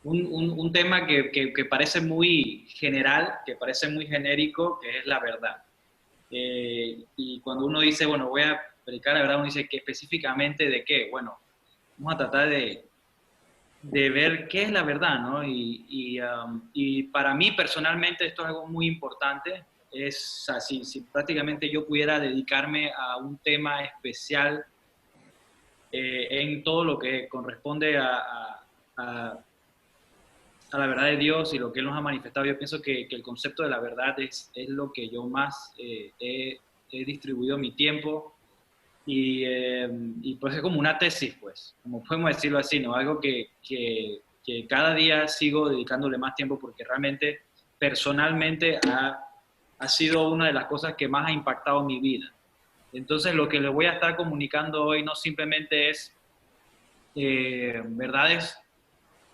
un tema que parece muy general, que parece muy genérico, que es la verdad. Y cuando uno dice, bueno, voy a predicar la verdad, uno dice que específicamente de qué. Bueno, vamos a tratar de ver qué es la verdad, ¿no? Y para mí personalmente esto es algo muy importante. Es así, si prácticamente yo pudiera dedicarme a un tema especial en todo lo que corresponde a, a la verdad de Dios y lo que Él nos ha manifestado, yo pienso que el concepto de la verdad es lo que yo más he distribuido mi tiempo y pues es como una tesis, pues, como podemos decirlo así, ¿no? Algo que cada día sigo dedicándole más tiempo porque realmente personalmente ha sido una de las cosas que más ha impactado mi vida. Entonces lo que les voy a estar comunicando hoy no simplemente es verdades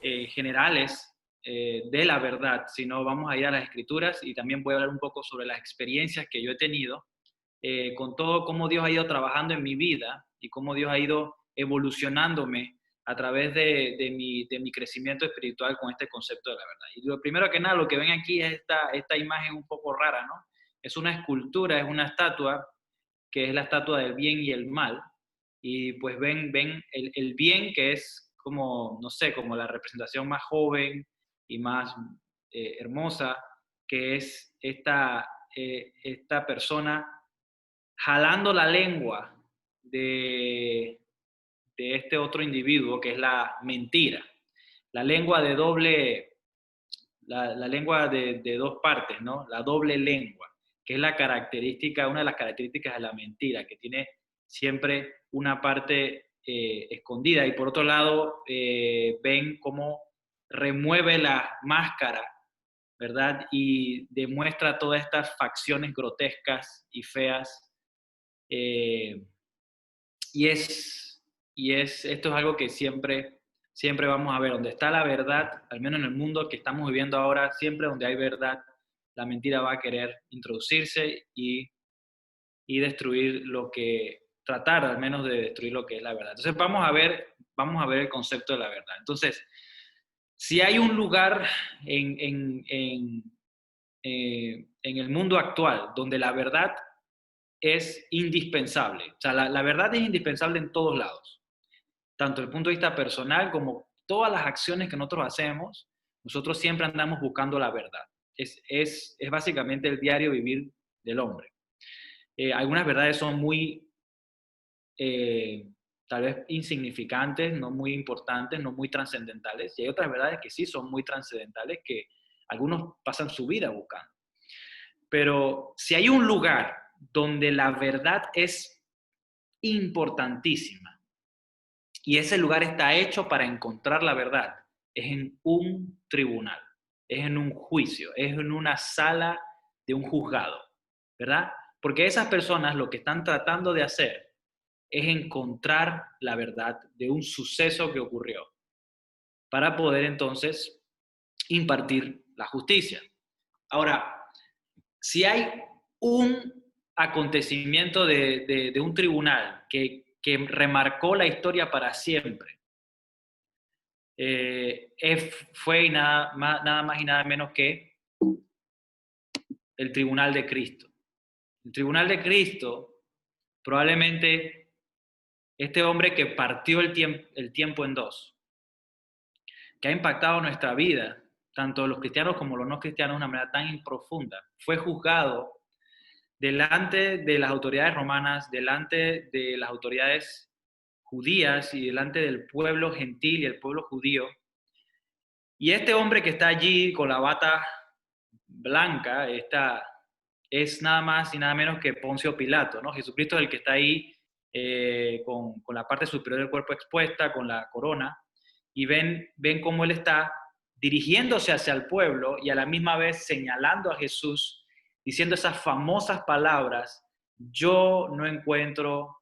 generales de la verdad, sino vamos a ir a las escrituras y también voy a hablar un poco sobre las experiencias que yo he tenido con todo cómo Dios ha ido trabajando en mi vida y cómo Dios ha ido evolucionándome a través de mi crecimiento espiritual con este concepto de la verdad. Y lo primero que nada, lo que ven aquí es esta imagen un poco rara, ¿no? Es una escultura, es una estatua, que es la estatua del bien y el mal. Y pues ven el bien, que es como, no sé, como la representación más joven y más hermosa, que es esta persona jalando la lengua de, de este otro individuo, que es la mentira. La lengua de doble, la lengua de dos partes, ¿no? La doble lengua, que es la característica, una de las características de la mentira, que tiene siempre una parte escondida. Y por otro lado, ven cómo remueve la máscara, ¿verdad? Y demuestra todas estas facciones grotescas y feas. Eh, y esto es algo que siempre vamos a ver. Donde está la verdad, al menos en el mundo que estamos viviendo ahora, siempre donde hay verdad, la mentira va a querer introducirse y destruir tratar al menos de destruir lo que es la verdad. Entonces vamos a ver el concepto de la verdad. Entonces, si hay un lugar en el mundo actual donde la verdad es indispensable, o sea, la verdad es indispensable en todos lados, tanto desde el punto de vista personal como todas las acciones que nosotros hacemos, nosotros siempre andamos buscando la verdad. Es básicamente el diario vivir del hombre. Algunas verdades son muy, tal vez insignificantes, no muy importantes, no muy trascendentales, y hay otras verdades que sí son muy trascendentales que algunos pasan su vida buscando. Pero si hay un lugar donde la verdad es importantísima, y ese lugar está hecho para encontrar la verdad, es en un tribunal, es en un juicio, es en una sala de un juzgado, ¿verdad? Porque esas personas lo que están tratando de hacer es encontrar la verdad de un suceso que ocurrió para poder entonces impartir la justicia. Ahora, si hay un acontecimiento de un tribunal que remarcó la historia para siempre, fue nada más y nada menos que el Tribunal de Cristo. El Tribunal de Cristo, probablemente este hombre que partió el tiempo en dos, que ha impactado nuestra vida, tanto los cristianos como los no cristianos, de una manera tan profunda, fue juzgado delante de las autoridades romanas, delante de las autoridades judías y delante del pueblo gentil y el pueblo judío. Y este hombre que está allí con la bata blanca, es nada más y nada menos que Poncio Pilato, ¿no? Jesucristo es el que está ahí con la parte superior del cuerpo expuesta, con la corona, y ven cómo él está dirigiéndose hacia el pueblo y a la misma vez señalando a Jesús, diciendo esas famosas palabras: yo no encuentro,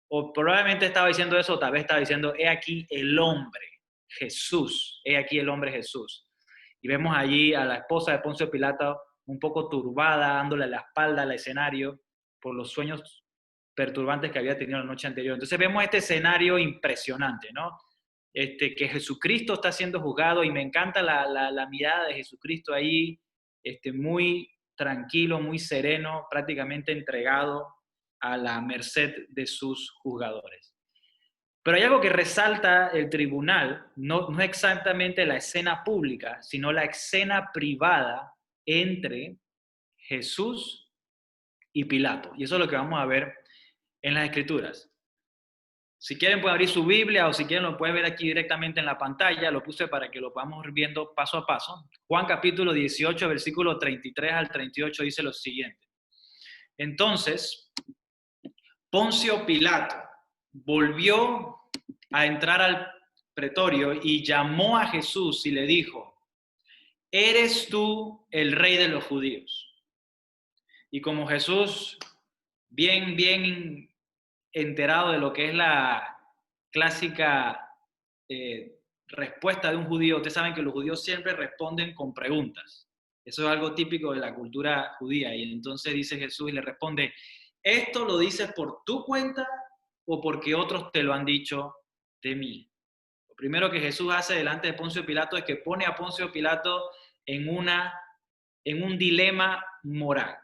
o probablemente estaba diciendo eso, o tal vez estaba diciendo: he aquí el hombre Jesús, he aquí el hombre Jesús. Y vemos allí a la esposa de Poncio Pilato un poco turbada, dándole la espalda al escenario por los sueños perturbantes que había tenido la noche anterior. Entonces vemos este escenario impresionante, ¿no? que Jesucristo está siendo juzgado, y me encanta la mirada de Jesucristo ahí, muy tranquilo, muy sereno, prácticamente entregado a la merced de sus juzgadores. Pero hay algo que resalta el tribunal, no es exactamente la escena pública, sino la escena privada entre Jesús y Pilato. Y eso es lo que vamos a ver en las Escrituras. Si quieren pueden abrir su Biblia, o si quieren lo pueden ver aquí directamente en la pantalla. Lo puse para que lo podamos ir viendo paso a paso. Juan capítulo 18, versículo 33 al 38 dice lo siguiente. Entonces, Poncio Pilato volvió a entrar al pretorio y llamó a Jesús y le dijo: ¿eres tú el rey de los judíos? Y como Jesús, bien enterado de lo que es la clásica respuesta de un judío, ustedes saben que los judíos siempre responden con preguntas. Eso es algo típico de la cultura judía. Y entonces dice Jesús y le responde: ¿esto lo dices por tu cuenta o porque otros te lo han dicho de mí? Lo primero que Jesús hace delante de Poncio Pilato es que pone a Poncio Pilato en un dilema moral.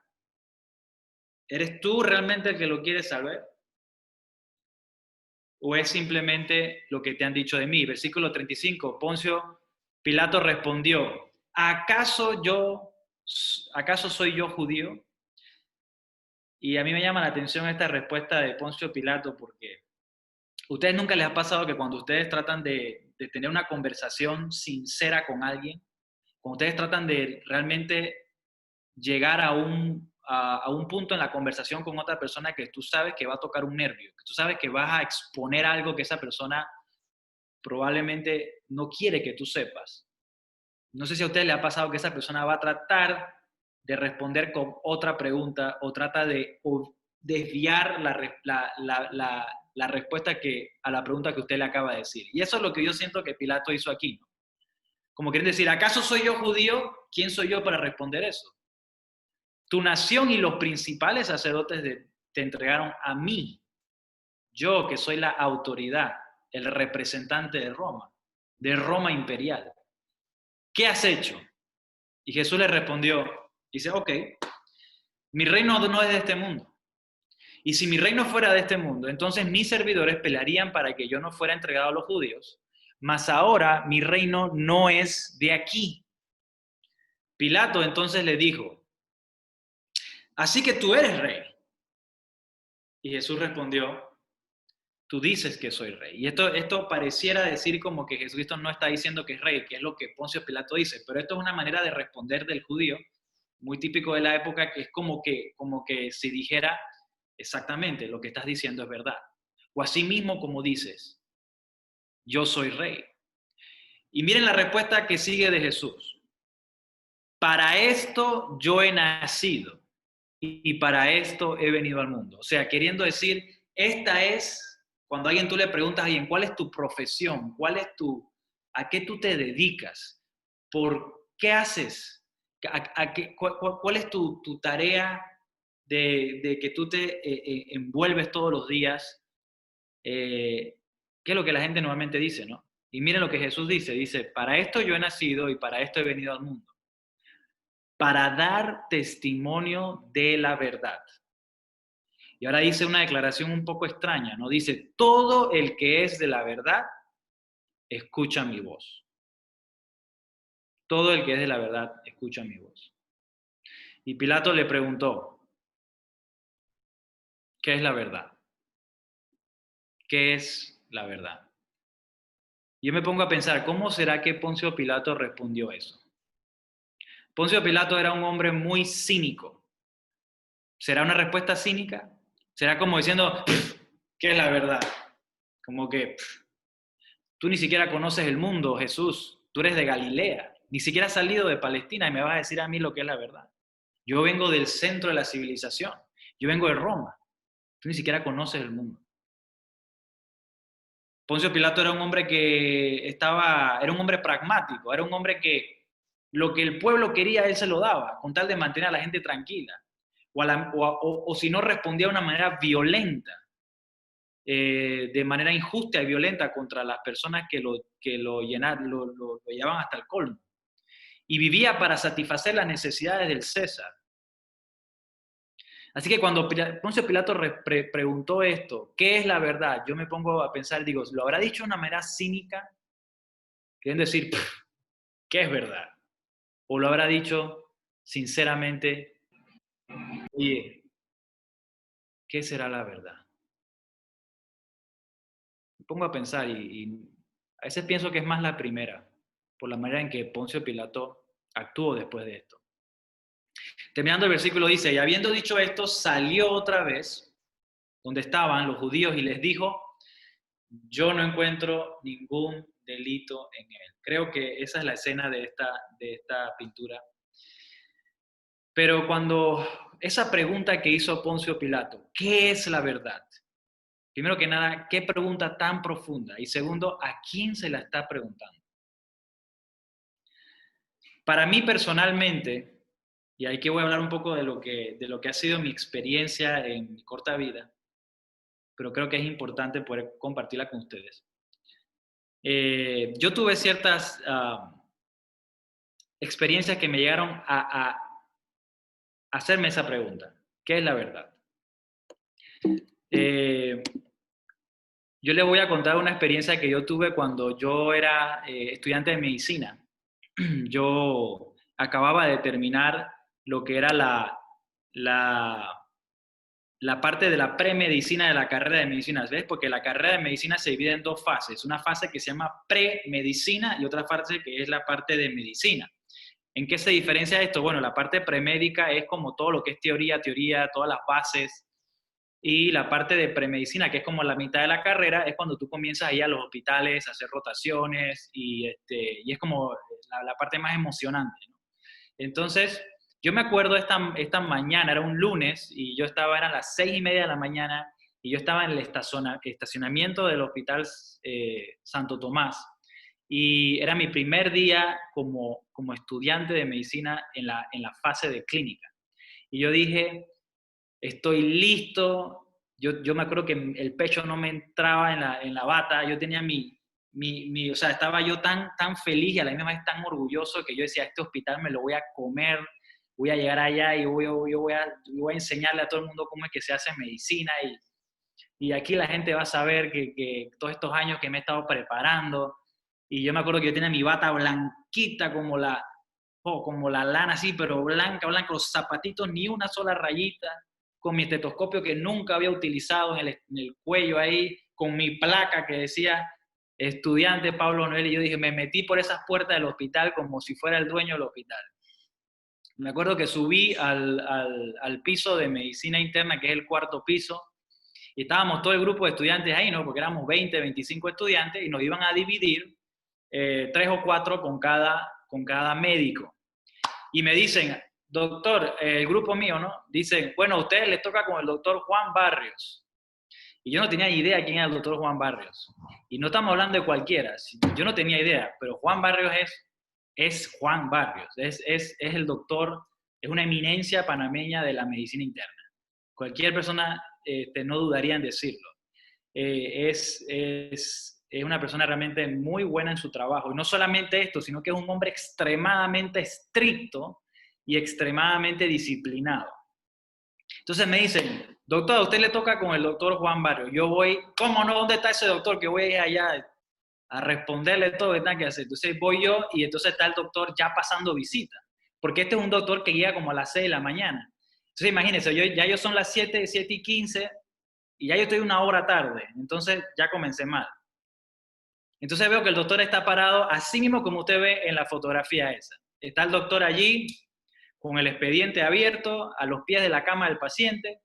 ¿Eres tú realmente el que lo quieres saber? ¿O es simplemente lo que te han dicho de mí? Versículo 35, Poncio Pilato respondió: ¿acaso soy yo judío? Y a mí me llama la atención esta respuesta de Poncio Pilato, porque ¿a ustedes nunca les ha pasado que cuando ustedes tratan de tener una conversación sincera con alguien, cuando ustedes tratan de realmente llegar a un punto en la conversación con otra persona que tú sabes que va a tocar un nervio, que tú sabes que vas a exponer algo que esa persona probablemente no quiere que tú sepas? No sé si a usted le ha pasado que esa persona va a tratar de responder con otra pregunta, o trata de desviar la respuesta a la pregunta que usted le acaba de decir. Y eso es lo que yo siento que Pilato hizo aquí, ¿no? Como quieren decir: ¿acaso soy yo judío? ¿Quién soy yo para responder eso? Tu nación y los principales sacerdotes te entregaron a mí, yo que soy la autoridad, el representante de Roma imperial. ¿Qué has hecho? Y Jesús le respondió, dice: ok, mi reino no es de este mundo. Y si mi reino fuera de este mundo, entonces mis servidores pelearían para que yo no fuera entregado a los judíos. Mas ahora mi reino no es de aquí. Pilato entonces le dijo: así que tú eres rey. Y Jesús respondió: tú dices que soy rey. Y esto pareciera decir como que Jesucristo no está diciendo que es rey, que es lo que Poncio Pilato dice, pero esto es una manera de responder del judío, muy típico de la época, que es como que si dijera: exactamente, lo que estás diciendo es verdad. O así mismo como dices: yo soy rey. Y miren la respuesta que sigue de Jesús: para esto yo he nacido y para esto he venido al mundo. O sea, queriendo decir, cuando a alguien tú le preguntas a alguien: ¿cuál es tu profesión? ¿A qué tú te dedicas? ¿Por qué haces? ¿Cuál es tu tarea de que tú te envuelves todos los días? ¿Qué es lo que la gente normalmente dice, no? Y miren lo que Jesús dice: para esto yo he nacido y para esto he venido al mundo, para dar testimonio de la verdad. Y ahora dice una declaración un poco extraña, ¿no? Dice: todo el que es de la verdad, escucha mi voz. Todo el que es de la verdad, escucha mi voz. Y Pilato le preguntó: ¿qué es la verdad? ¿Qué es la verdad? Yo me pongo a pensar, ¿cómo será que Poncio Pilato respondió eso? Poncio Pilato era un hombre muy cínico. ¿Será una respuesta cínica? ¿Será como diciendo: ¿qué es la verdad? Como que tú ni siquiera conoces el mundo, Jesús. Tú eres de Galilea. Ni siquiera has salido de Palestina y me vas a decir a mí lo que es la verdad. Yo vengo del centro de la civilización. Yo vengo de Roma. Tú ni siquiera conoces el mundo. Poncio Pilato era un hombre era un hombre pragmático, era un hombre que lo que el pueblo quería, él se lo daba, con tal de mantener a la gente tranquila. O si no, respondía de una manera violenta. de manera injusta y violenta contra las personas que lo llevaban hasta el colmo. Y vivía para satisfacer las necesidades del César. Así que cuando Poncio Pilato preguntó esto, ¿qué es la verdad? Yo me pongo a pensar, digo, ¿lo habrá dicho de una manera cínica? Quieren decir, ¿qué es verdad? ¿O lo habrá dicho sinceramente, oye, ¿qué será la verdad? Me pongo a pensar y a veces pienso que es más la primera, por la manera en que Poncio Pilato actuó después de esto. Terminando el versículo dice, y habiendo dicho esto, salió otra vez donde estaban los judíos y les dijo, yo no encuentro ningún delito en él. Creo que esa es la escena de esta pintura. Pero cuando esa pregunta que hizo Poncio Pilato, ¿qué es la verdad? Primero que nada, ¿qué pregunta tan profunda? Y segundo, ¿a quién se la está preguntando? Para mí personalmente, y aquí voy a hablar un poco de lo que ha sido mi experiencia en mi corta vida, pero creo que es importante poder compartirla con ustedes. Yo tuve ciertas experiencias que me llegaron a hacerme esa pregunta. ¿Qué es la verdad? Eh, yo les voy a contar una experiencia que yo tuve cuando yo era estudiante de medicina. Yo acababa de terminar lo que era la, la parte de la premedicina de la carrera de medicina, ¿ves? Porque la carrera de medicina se divide en dos fases. Una fase que se llama premedicina y otra fase que es la parte de medicina. ¿En qué se diferencia esto? Bueno, la parte premédica es como todo lo que es teoría, todas las bases. Y la parte de premedicina, que es como la mitad de la carrera, es cuando tú comienzas a ir a los hospitales, a hacer rotaciones y es como la parte más emocionante, ¿no? Entonces, yo me acuerdo esta mañana, era un lunes, y eran las 6:30 de la mañana, y yo estaba en el estacionamiento del Hospital Santo Tomás, y era mi primer día como estudiante de medicina en la fase de clínica. Y yo dije, estoy listo. Yo me acuerdo que el pecho no me entraba en la bata, yo tenía o sea, estaba yo tan feliz y a la misma vez tan orgulloso que yo decía, este hospital me lo voy a comer, voy a llegar allá y yo voy a enseñarle a todo el mundo cómo es que se hace medicina y aquí la gente va a saber que todos estos años que me he estado preparando. Y yo me acuerdo que yo tenía mi bata blanquita como la lana así, pero blanca, los zapatitos, ni una sola rayita, con mi estetoscopio que nunca había utilizado en el cuello ahí, con mi placa que decía estudiante Pablo Noel, y yo dije, me metí por esas puertas del hospital como si fuera el dueño del hospital. Me acuerdo que subí al piso de medicina interna, que es el cuarto piso, y estábamos todo el grupo de estudiantes ahí, ¿no? Porque éramos 20, 25 estudiantes, y nos iban a dividir 3 o 4 con cada médico. Y me dicen, doctor, el grupo mío, ¿no? Dicen, bueno, a ustedes les toca con el doctor Juan Barrios. Y yo no tenía ni idea quién era el doctor Juan Barrios. Y no estamos hablando de cualquiera. Yo no tenía idea, pero Juan Barrios es Juan Barrios. Es el doctor, es una eminencia panameña de la medicina interna. Cualquier persona no dudaría en decirlo. Es una persona realmente muy buena en su trabajo. Y no solamente esto, sino que es un hombre extremadamente estricto y extremadamente disciplinado. Entonces me dicen, doctor, a usted le toca con el doctor Juan Barrio. Yo voy, ¿cómo no? ¿Dónde está ese doctor? Que voy allá a responderle todo lo que tenga que hacer. Entonces voy yo y entonces está el doctor ya pasando visita. Porque este es un doctor que llega como a las 6 de la mañana. Entonces imagínense, ya son las 7:15 y ya yo estoy una hora tarde. Entonces ya comencé mal. Entonces veo que el doctor está parado así mismo como usted ve en la fotografía esa. Está el doctor allí con el expediente abierto a los pies de la cama del paciente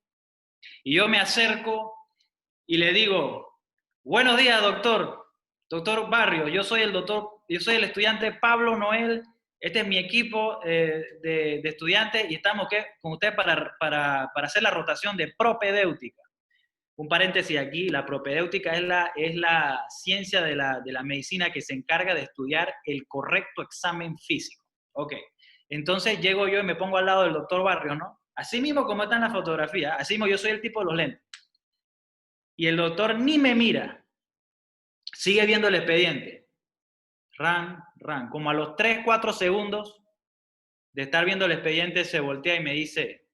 y yo me acerco y le digo, buenos días doctor Barrio, yo soy el estudiante Pablo Noel, este es mi equipo de estudiantes y estamos con usted para hacer la rotación de propedéutica. Un paréntesis aquí, la propedéutica es la ciencia de la medicina que se encarga de estudiar el correcto examen físico. Ok, entonces llego yo y me pongo al lado del doctor Barrio, ¿no? Así mismo como está en la fotografía, así mismo yo soy el tipo de los lentes. Y el doctor ni me mira, sigue viendo el expediente. Ran. Como a los 3, 4 segundos de estar viendo el expediente, se voltea y me dice,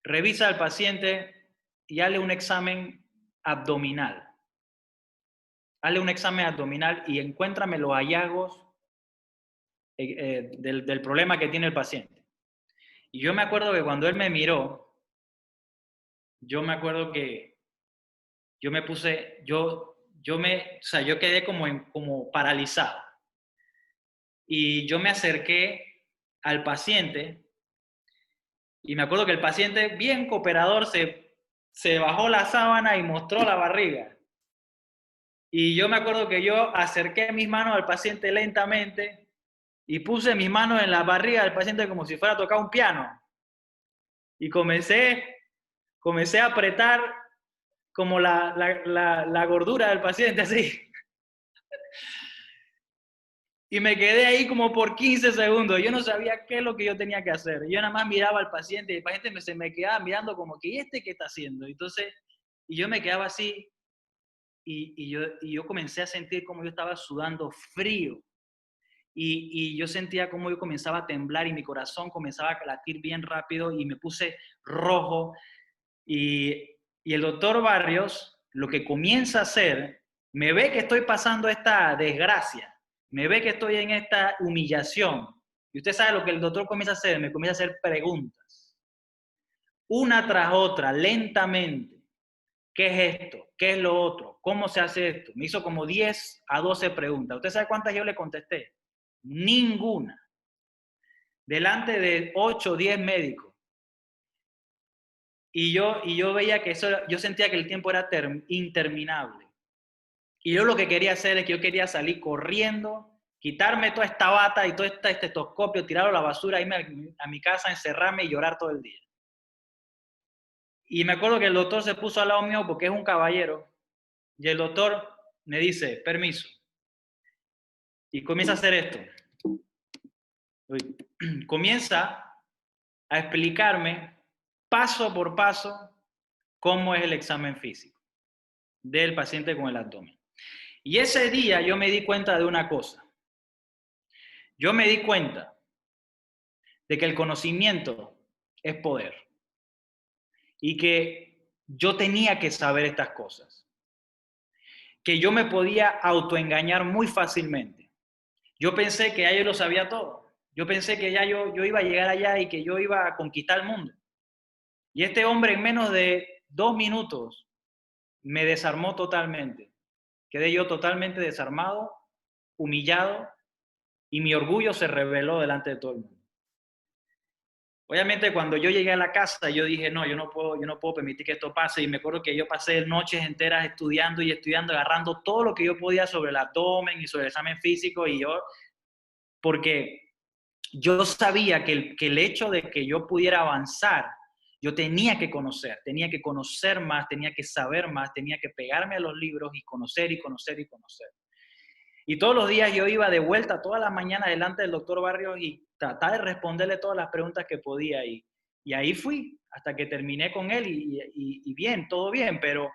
revisa al paciente y hazle un examen abdominal. Hazle un examen abdominal y encuéntrame los hallazgos del problema que tiene el paciente. Y yo me acuerdo que cuando él me miró, yo me acuerdo que yo me puse, yo quedé como paralizado. Y yo me acerqué al paciente y me acuerdo que el paciente, bien cooperador, se bajó la sábana y mostró la barriga. Y yo me acuerdo que yo acerqué mis manos al paciente lentamente y puse mis manos en la barriga del paciente como si fuera a tocar un piano. Y comencé a apretar como la gordura del paciente, así. Y me quedé ahí como por 15 segundos. Yo no sabía qué es lo que yo tenía que hacer. Yo nada más miraba al paciente y el paciente se me quedaba mirando como que, ¿y este qué está haciendo? Entonces, y yo me quedaba así y yo comencé a sentir como yo estaba sudando frío. Y yo sentía como yo comenzaba a temblar y mi corazón comenzaba a latir bien rápido y me puse rojo. Y el doctor Barrios lo que comienza a hacer, me ve que estoy pasando esta desgracia, me ve que estoy en esta humillación. Y usted sabe lo que el doctor comienza a hacer, me comienza a hacer preguntas. Una tras otra, lentamente. ¿Qué es esto? ¿Qué es lo otro? ¿Cómo se hace esto? Me hizo como 10 a 12 preguntas. ¿Usted sabe cuántas yo le contesté? Ninguna. Delante de 8 o 10 médicos. Y yo veía que yo sentía que el tiempo era interminable. Y yo lo que quería hacer es que yo quería salir corriendo, quitarme toda esta bata y todo este estetoscopio, tirarlo a la basura, irme a mi casa, encerrarme y llorar todo el día. Y me acuerdo que el doctor se puso al lado mío porque es un caballero. Y el doctor me dice, permiso. Y comienza a hacer esto. Comienza a explicarme paso por paso cómo es el examen físico del paciente con el abdomen. Y ese día yo me di cuenta de una cosa. Yo me di cuenta de que el conocimiento es poder y que yo tenía que saber estas cosas, que yo me podía autoengañar muy fácilmente. Yo pensé que ya yo lo sabía todo. Yo pensé que ya yo iba a llegar allá y que yo iba a conquistar el mundo. Y este hombre en menos de 2 minutos me desarmó totalmente. Quedé yo totalmente desarmado, humillado, y mi orgullo se reveló delante de todo el mundo. Obviamente cuando yo llegué a la casa yo dije, no, yo no puedo permitir que esto pase, y me acuerdo que yo pasé noches enteras estudiando, agarrando todo lo que yo podía sobre el abdomen y sobre el examen físico, porque yo sabía que el hecho de que yo pudiera avanzar, yo tenía que conocer más, tenía que saber más, tenía que pegarme a los libros y conocer y conocer y conocer. Y todos los días yo iba de vuelta todas las mañanas delante del doctor Barrios y trataba de responderle todas las preguntas que podía. Y ahí fui hasta que terminé con él y bien, todo bien. Pero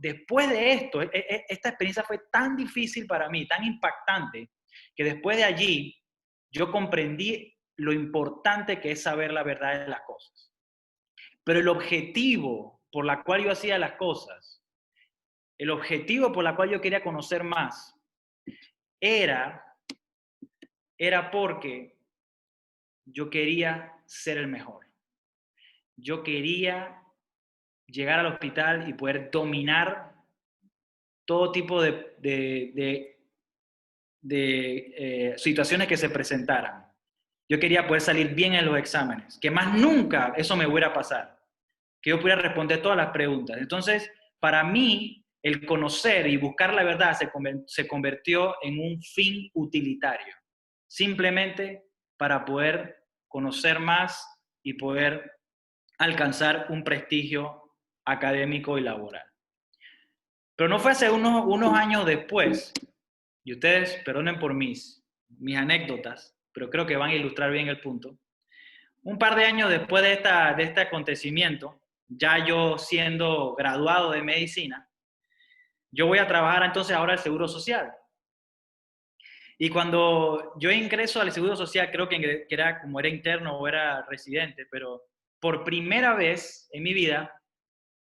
después de esto, esta experiencia fue tan difícil para mí, tan impactante, que después de allí yo comprendí lo importante que es saber la verdad de las cosas. Pero el objetivo por la cual yo hacía las cosas, el objetivo por la cual yo quería conocer más, era porque yo quería ser el mejor. Yo quería llegar al hospital y poder dominar todo tipo de situaciones que se presentaran. Yo quería poder salir bien en los exámenes, que más nunca eso me hubiera pasado, que yo pudiera responder todas las preguntas. Entonces, para mí, el conocer y buscar la verdad se convirtió en un fin utilitario, simplemente para poder conocer más y poder alcanzar un prestigio académico y laboral. Pero no fue hace unos años después, y ustedes perdonen por mis anécdotas, pero creo que van a ilustrar bien el punto. Un par de años después de este acontecimiento, ya yo siendo graduado de medicina, yo voy a trabajar entonces ahora al Seguro Social. Y cuando yo ingreso al Seguro Social, creo que era como era interno o era residente, pero por primera vez en mi vida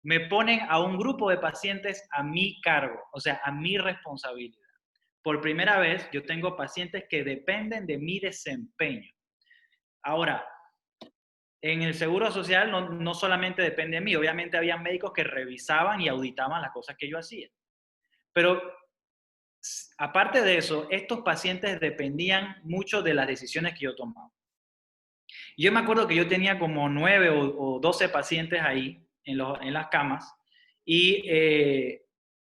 me ponen a un grupo de pacientes a mi cargo, o sea, a mi responsabilidad. Por primera vez yo tengo pacientes que dependen de mi desempeño. Ahora, en el Seguro Social no solamente depende de mí, obviamente había médicos que revisaban y auditaban las cosas que yo hacía. Pero aparte de eso, estos pacientes dependían mucho de las decisiones que yo tomaba. Yo me acuerdo que yo tenía como 9 o 12 pacientes ahí en las camas y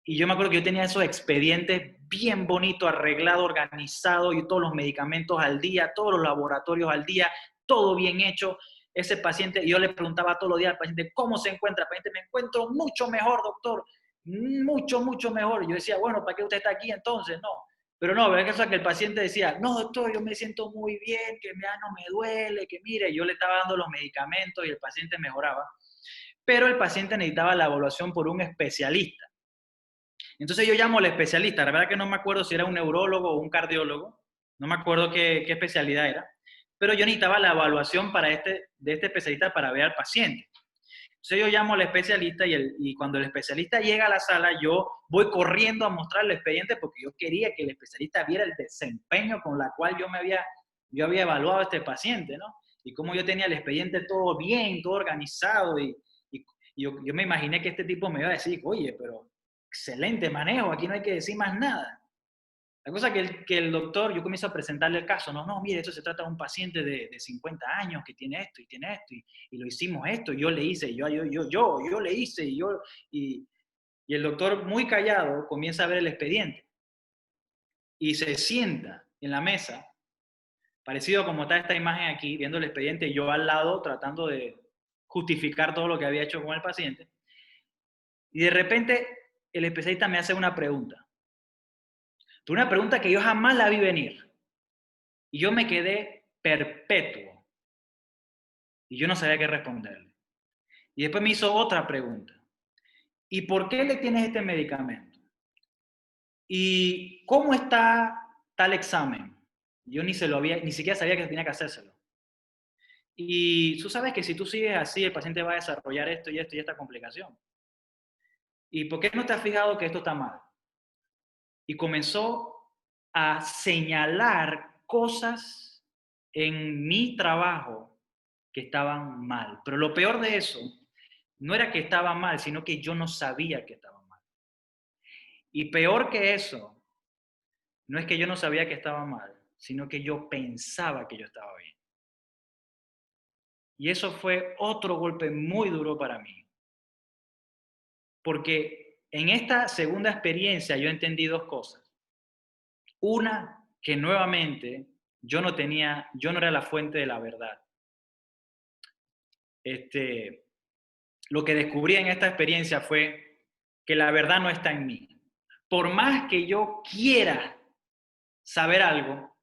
yo me acuerdo que yo tenía esos expedientes bien bonitos, arreglados, organizados y todos los medicamentos al día, todos los laboratorios al día, todo bien hecho. Ese paciente, yo le preguntaba todos los días al paciente, ¿cómo se encuentra? Paciente, me encuentro mucho mejor, doctor, mucho, mucho mejor. Y yo decía, bueno, ¿para qué usted está aquí entonces? No, pero no, ¿verdad? Que el paciente decía, no, doctor, yo me siento muy bien, que ya no me duele, que mire, yo le estaba dando los medicamentos y el paciente mejoraba. Pero el paciente necesitaba la evaluación por un especialista. Entonces yo llamo al especialista, la verdad que no me acuerdo si era un neurólogo o un cardiólogo, no me acuerdo qué especialidad era, pero yo necesitaba la evaluación de este especialista para ver al paciente. Entonces yo llamo al especialista y cuando el especialista llega a la sala, yo voy corriendo a mostrarle el expediente porque yo quería que el especialista viera el desempeño con la cual yo había evaluado a este paciente, ¿no? Y cómo yo tenía el expediente todo bien, todo organizado y yo me imaginé que este tipo me iba a decir, oye, pero excelente manejo, aquí no hay que decir más nada. La cosa que el doctor, yo comienzo a presentarle el caso, no, mire, esto se trata de un paciente de 50 años que tiene esto, y lo hicimos esto, y yo le hice, yo le hice, y el doctor muy callado comienza a ver el expediente, y se sienta en la mesa, parecido como está esta imagen aquí, viendo el expediente, y yo al lado tratando de justificar todo lo que había hecho con el paciente, y de repente el especialista me hace una pregunta que yo jamás la vi venir. Y yo me quedé perpetuo. Y yo no sabía qué responderle. Y después me hizo otra pregunta. ¿Y por qué le tienes este medicamento? ¿Y cómo está tal examen? Yo ni siquiera sabía que tenía que hacérselo. Y tú sabes que si tú sigues así, el paciente va a desarrollar esto y esto y esta complicación. ¿Y por qué no te has fijado que esto está mal? Y comenzó a señalar cosas en mi trabajo que estaban mal. Pero lo peor de eso no era que estaba mal, sino que yo no sabía que estaba mal. Y peor que eso, no es que yo no sabía que estaba mal, sino que yo pensaba que yo estaba bien. Y eso fue otro golpe muy duro para mí, porque en esta segunda experiencia yo entendí dos cosas. Una, que nuevamente yo no era la fuente de la verdad. Lo que descubrí en esta experiencia fue que la verdad no está en mí. Por más que yo quiera saber algo,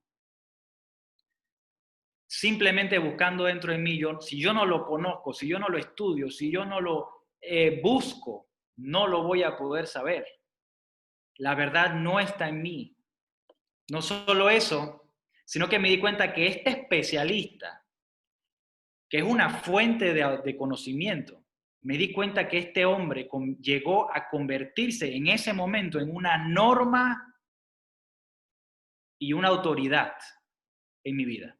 simplemente buscando dentro de mí, si yo no lo conozco, si yo no lo estudio, si yo no lo busco, no lo voy a poder saber. La verdad no está en mí. No solo eso, sino que me di cuenta que este especialista, que es una fuente de conocimiento, me di cuenta que este hombre llegó a convertirse en ese momento en una norma y una autoridad en mi vida.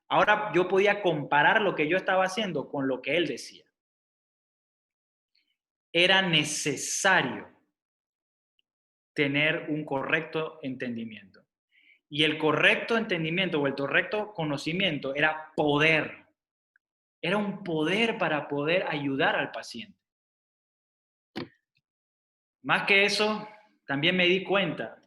Ahora yo podía comparar lo que yo estaba haciendo con lo que él decía. Era necesario tener un correcto entendimiento. Y el correcto entendimiento o el correcto conocimiento era poder. Era un poder para poder ayudar al paciente. Más que eso, también me di cuenta,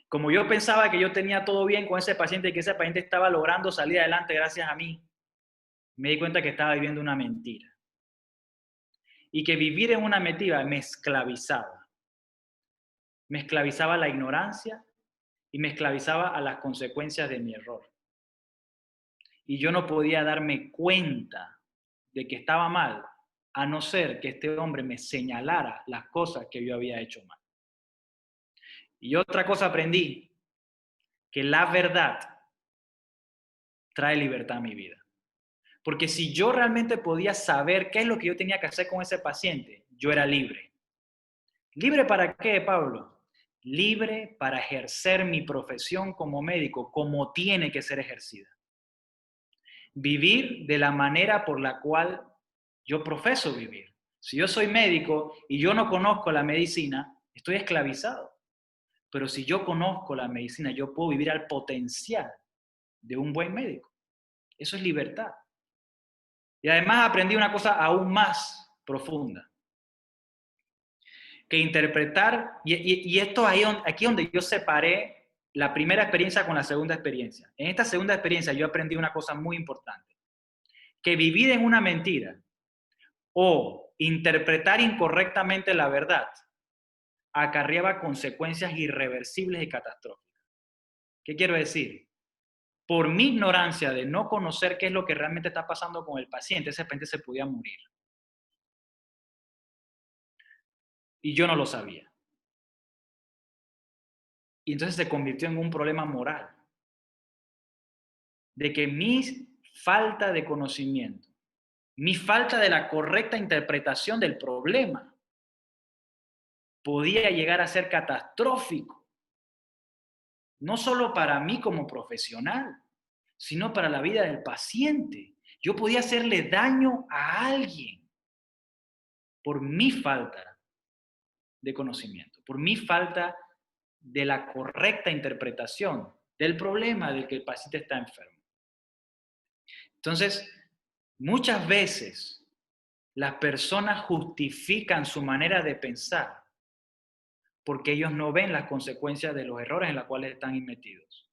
como yo pensaba que yo tenía todo bien con ese paciente y que ese paciente estaba logrando salir adelante gracias a mí, me di cuenta que estaba viviendo una mentira. Y que vivir en una mentira me esclavizaba. Me esclavizaba a la ignorancia y me esclavizaba a las consecuencias de mi error. y yo no podía darme cuenta de que estaba mal, a no ser que este hombre me señalara las cosas que yo había hecho mal. Y otra cosa aprendí, que la verdad trae libertad a mi vida. Porque si yo realmente podía saber qué es lo que yo tenía que hacer con ese paciente, yo era libre. ¿Libre para qué, Pablo? Libre para ejercer mi profesión como médico como tiene que ser ejercida. Vivir de la manera por la cual yo profeso vivir. Si yo soy médico y yo no conozco la medicina, estoy esclavizado. Pero si yo conozco la medicina, yo puedo vivir al potencial de un buen médico. Eso es libertad. Y además aprendí una cosa aún más profunda, que interpretar, y esto ahí, aquí donde yo separé la primera experiencia con la segunda experiencia. En esta segunda experiencia yo aprendí una cosa muy importante, que vivir en una mentira o interpretar incorrectamente la verdad acarreaba consecuencias irreversibles y catastróficas. ¿Qué quiero decir? Por mi ignorancia de no conocer qué es lo que realmente está pasando con el paciente, ese paciente se podía morir. Y yo no lo sabía. Y entonces se convirtió en un problema moral. De que mi falta de conocimiento, mi falta de la correcta interpretación del problema, podía llegar a ser catastrófico. No solo para mí como profesional, sino para la vida del paciente. Yo podía hacerle daño a alguien por mi falta de conocimiento, por mi falta de la correcta interpretación del problema del que el paciente está enfermo. Entonces, muchas veces las personas justifican su manera de pensar porque ellos no ven las consecuencias de los errores en los cuales están metidos.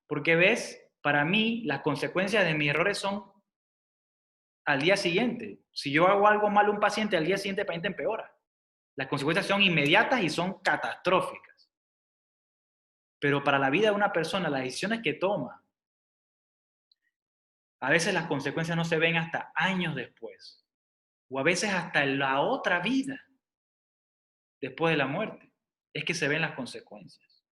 Porque ves, para mí, las consecuencias de mis errores son al día siguiente. Si yo hago algo mal a un paciente, al día siguiente el paciente empeora. Las consecuencias son inmediatas y son catastróficas. Pero para la vida de una persona, las decisiones que toma, a veces las consecuencias no se ven hasta años después. O a veces hasta en la otra vida, después de la muerte, es que se ven las consecuencias.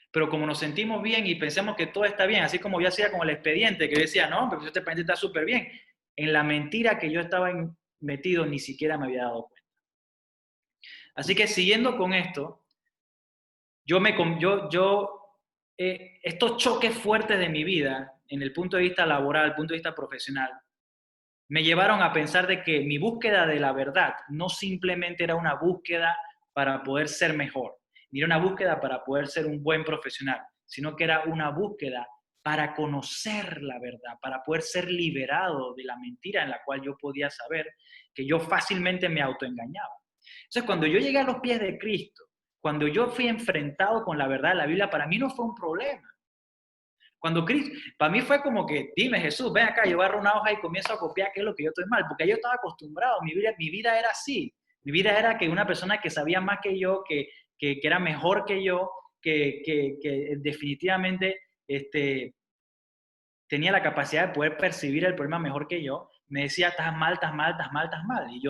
Pero como nos sentimos bien y pensamos que todo está bien, así como yo hacía con el expediente, que yo decía, no, pero este expediente está súper bien, en la mentira que yo estaba metido ni siquiera me había dado cuenta. Así que siguiendo con esto, estos choques fuertes de mi vida, en el punto de vista laboral, el punto de vista profesional, me llevaron a pensar de que mi búsqueda de la verdad no simplemente era una búsqueda para poder ser mejor, ni era una búsqueda para poder ser un buen profesional, sino que era una búsqueda para conocer la verdad, para poder ser liberado de la mentira en la cual yo podía saber que yo fácilmente me autoengañaba. Entonces, cuando yo llegué a los pies de Cristo, cuando yo fui enfrentado con la verdad de la Biblia, para mí no fue un problema. Cuando Cristo, para mí fue como que, dime Jesús, ven acá, yo agarro una hoja y comienzo a copiar qué es lo que yo estoy mal, porque yo estaba acostumbrado, mi vida era así, mi vida era que una persona que sabía más que yo, que era mejor que yo, que definitivamente tenía la capacidad de poder percibir el problema mejor que yo, me decía, estás mal, estás mal, estás mal, estás mal, y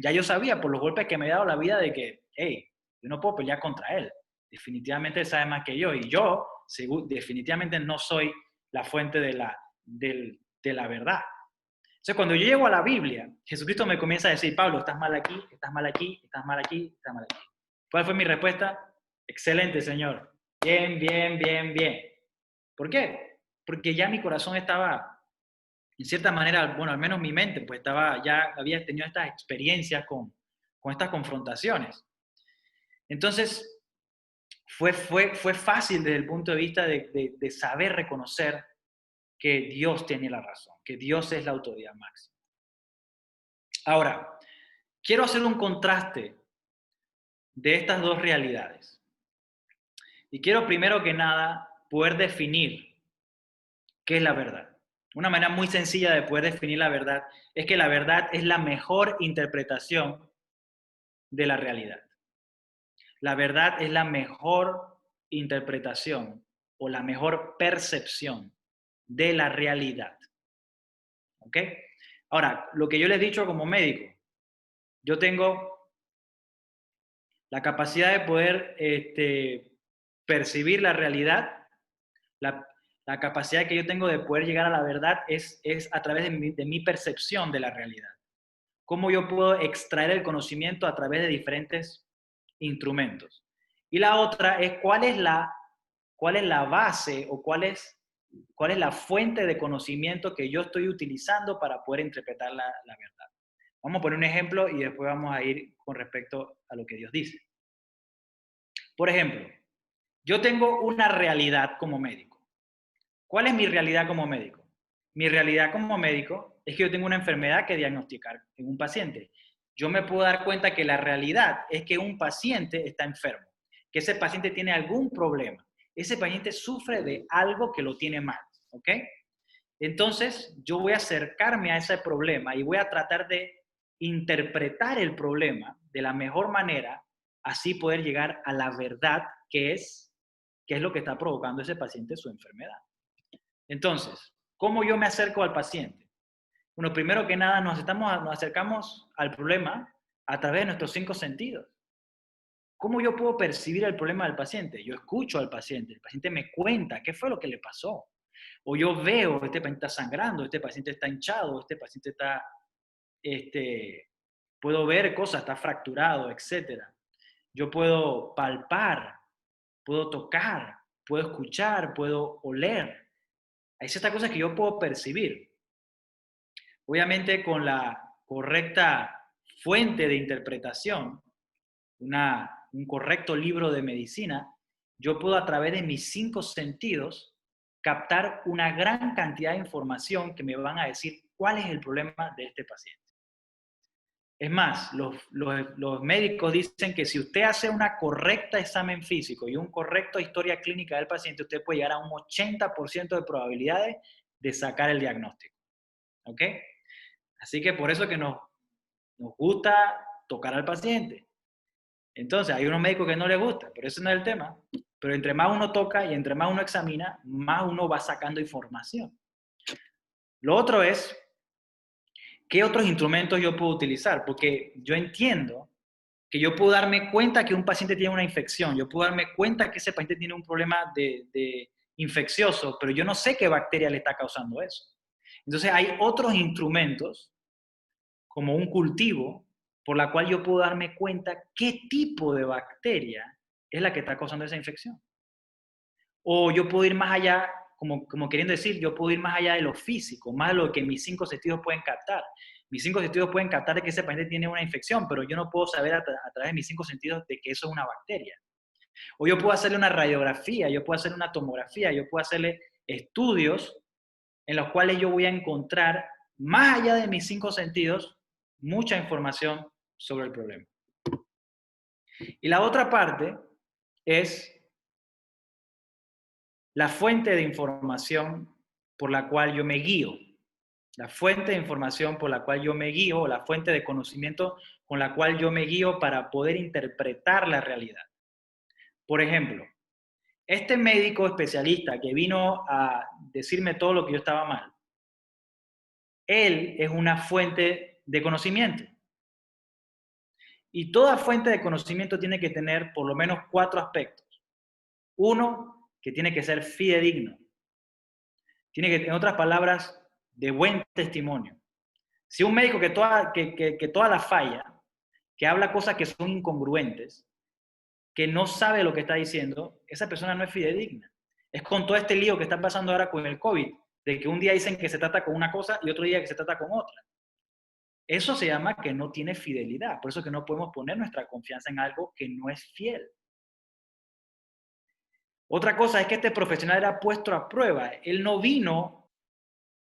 ya yo sabía por los golpes que me ha dado la vida de que, hey, yo no puedo pelear contra él, definitivamente él sabe más que yo, y yo definitivamente no soy la fuente de la verdad. Entonces, cuando yo llego a la Biblia, Jesucristo me comienza a decir, Pablo, estás mal aquí, estás mal aquí, estás mal aquí, estás mal aquí. ¿Cuál fue mi respuesta? Excelente, Señor. Bien, bien, bien, bien. ¿Por qué? Porque ya mi corazón estaba, en cierta manera, bueno, al menos mi mente, pues ya había tenido estas experiencias con estas confrontaciones. Entonces, fue fácil desde el punto de vista de saber reconocer que Dios tiene la razón, que Dios es la autoridad máxima. Ahora, quiero hacer un contraste de estas dos realidades. Y quiero primero que nada poder definir qué es la verdad. Una manera muy sencilla de poder definir la verdad es que la verdad es la mejor interpretación de la realidad. La verdad es la mejor interpretación o la mejor percepción de la realidad. ¿Ok? Ahora, lo que yo les he dicho como médico, yo tengo la capacidad de poder percibir la realidad, la, la capacidad que yo tengo de poder llegar a la verdad es a través de mi percepción de la realidad. Cómo yo puedo extraer el conocimiento a través de diferentes instrumentos. Y la otra es cuál es la base o cuál es la fuente de conocimiento que yo estoy utilizando para poder interpretar la verdad. Vamos a poner un ejemplo y después vamos a ir con respecto a lo que Dios dice. Por ejemplo, yo tengo una realidad como médico. ¿Cuál es mi realidad como médico? Mi realidad como médico es que yo tengo una enfermedad que diagnosticar en un paciente. Yo me puedo dar cuenta que la realidad es que un paciente está enfermo, que ese paciente tiene algún problema. Ese paciente sufre de algo que lo tiene mal, ¿ok? Entonces, yo voy a acercarme a ese problema y voy a tratar de interpretar el problema de la mejor manera, así poder llegar a la verdad que es lo que está provocando ese paciente su enfermedad. Entonces, ¿cómo yo me acerco al paciente? Bueno, primero que nada nos acercamos al problema a través de nuestros 5 sentidos. ¿Cómo yo puedo percibir el problema del paciente? Yo escucho al paciente, el paciente me cuenta qué fue lo que le pasó. O yo veo, este paciente está sangrando, este paciente está hinchado, este paciente está, puedo ver cosas, está fracturado, etc. Yo puedo palpar, puedo tocar, puedo escuchar, puedo oler. Hay ciertas cosas que yo puedo percibir. Obviamente con la correcta fuente de interpretación, un correcto libro de medicina, yo puedo a través de mis 5 sentidos captar una gran cantidad de información que me van a decir cuál es el problema de este paciente. Es más, los médicos dicen que si usted hace una correcta examen físico y una correcta historia clínica del paciente, usted puede llegar a un 80% de probabilidades de sacar el diagnóstico. ¿Ok? Así que por eso que nos gusta tocar al paciente. Entonces, hay unos médicos que no les gusta, pero ese no es el tema. Pero entre más uno toca y entre más uno examina, más uno va sacando información. Lo otro es, ¿qué otros instrumentos yo puedo utilizar? Porque yo entiendo que yo puedo darme cuenta que un paciente tiene una infección, yo puedo darme cuenta que ese paciente tiene un problema de infeccioso, pero yo no sé qué bacteria le está causando eso. Entonces, hay otros instrumentos, como un cultivo, por la cual yo puedo darme cuenta qué tipo de bacteria es la que está causando esa infección. O yo puedo ir más allá, como queriendo decir, yo puedo ir más allá de lo físico, más de lo que mis 5 sentidos pueden captar. Mis 5 sentidos pueden captar de que ese paciente tiene una infección, pero yo no puedo saber a través de mis 5 sentidos de que eso es una bacteria. O yo puedo hacerle una radiografía, yo puedo hacerle una tomografía, yo puedo hacerle estudios en los cuales yo voy a encontrar, más allá de mis 5 sentidos, mucha información sobre el problema. Y la otra parte es la fuente de información por la cual yo me guío. La fuente de información por la cual yo me guío, o la fuente de conocimiento con la cual yo me guío para poder interpretar la realidad. Por ejemplo, este médico especialista que vino a decirme todo lo que yo estaba mal, él es una fuente de conocimiento. Y toda fuente de conocimiento tiene que tener por lo menos 4 aspectos. Uno, que tiene que ser fidedigno. Tiene que, en otras palabras, de buen testimonio. Si un médico que toda la falla, que habla cosas que son incongruentes, que no sabe lo que está diciendo, esa persona no es fidedigna. Es con todo este lío que está pasando ahora con el COVID, de que un día dicen que se trata con una cosa y otro día que se trata con otra. Eso se llama que no tiene fidelidad. Por eso que no podemos poner nuestra confianza en algo que no es fiel. Otra cosa es que este profesional era puesto a prueba. Él no vino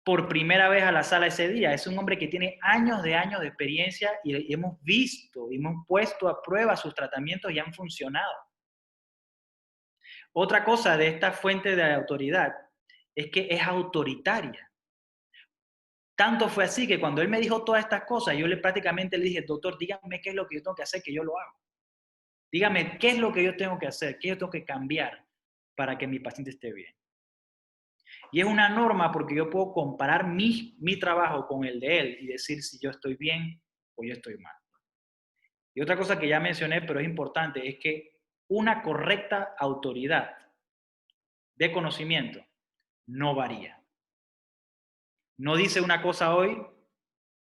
por primera vez a la sala ese día. Es un hombre que tiene años de experiencia y hemos visto, hemos puesto a prueba sus tratamientos y han funcionado. Otra cosa de esta fuente de autoridad es que es autoritaria. Tanto fue así que cuando él me dijo todas estas cosas, yo prácticamente le dije, doctor, dígame qué es lo que yo tengo que hacer, que yo lo hago. Dígame qué es lo que yo tengo que hacer, qué yo tengo que cambiar para que mi paciente esté bien. Y es una norma porque yo puedo comparar mi trabajo con el de él y decir si yo estoy bien o yo estoy mal. Y otra cosa que ya mencioné, pero es importante, es que una correcta autoridad de conocimiento no varía. No dice una cosa hoy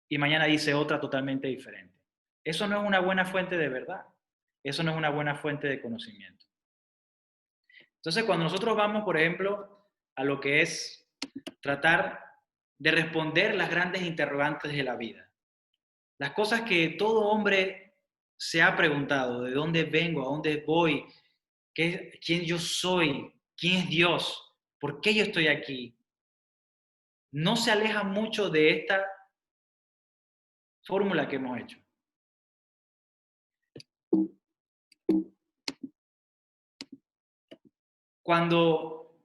y mañana dice otra totalmente diferente. Eso no es una buena fuente de verdad. Eso no es una buena fuente de conocimiento. Entonces, cuando nosotros vamos, por ejemplo, a lo que es tratar de responder las grandes interrogantes de la vida, las cosas que todo hombre se ha preguntado, de dónde vengo, a dónde voy, quién yo soy, quién es Dios, por qué yo estoy aquí, no se aleja mucho de esta fórmula que hemos hecho. Cuando